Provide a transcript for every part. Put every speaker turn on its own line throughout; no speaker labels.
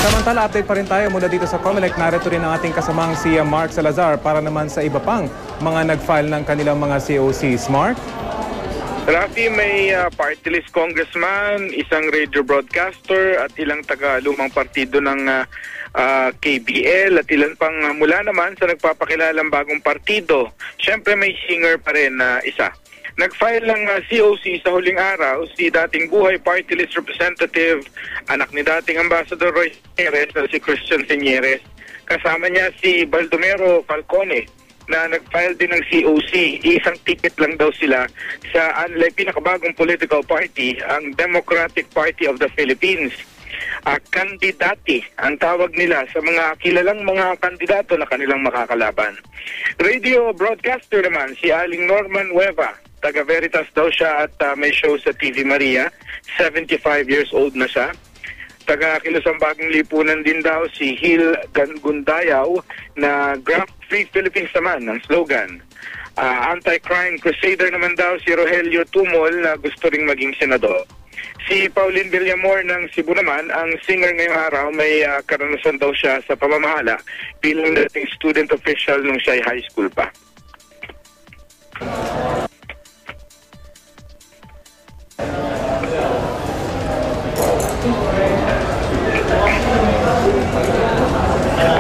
Samantala, update pa rin tayo mula dito sa COMELEC. Narito rin ang ating kasamang si Mark Salazar para naman sa iba pang mga nag-file ng kanilang mga COCs. Mark?
Rafi, may party list congressman, isang radio broadcaster at ilang taga-lumang partido ng KBL at ilan pang mula naman sa nagpapakilalang bagong partido. Siyempre may singer pa rin na isa. Nag-file ng COC sa huling araw si dating buhay party list representative, anak ni dating Ambassador Roy Señeres na si Christian Señeres. Kasama niya si Baldomero Falcone na nag-file din ng COC. Isang ticket lang daw sila sa pinakabagong political party, ang Democratic Party of the Philippines. Kandidati ang tawag nila sa mga kilalang mga kandidato na kanilang makakalaban. Radio broadcaster naman si Aling Norman Nueva, taga Veritas daw siya at may show sa TV Maria. 75 years old na siya. Taga Kilusang Bagong Lipunan din daw si Hil Gundayaw na Graft Free Philippines naman ang slogan. Anti-crime crusader naman daw si Rogelio Tumol na gusto ring maging senador. Si Pauline Villamor ng Cebu naman, ang singer ngayong araw, may karanasan daw siya sa pamamahala bilang dating student official nung siya high school pa.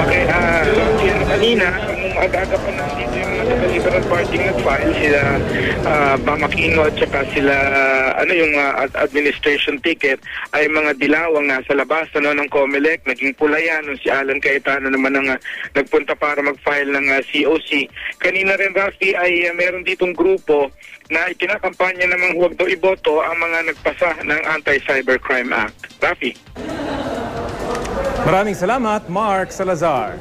Okay, kanina, nung aga-aga pa nandito yung mga taga-Liberal Party nag-file, sila Bamakino at saka sila, yung administration ticket, ay mga dilawang nasa labas ng COMELEC, naging pulayan, nung si Alan Cayetano naman ang nagpunta para mag-file ng COC. Kanina rin, Rafi, ay meron ditong grupo na ikinakampanya namang huwag daw iboto ang mga nagpasa ng Anti-Cybercrime Act. Rafi?
Maraming salamat, Mark Salazar.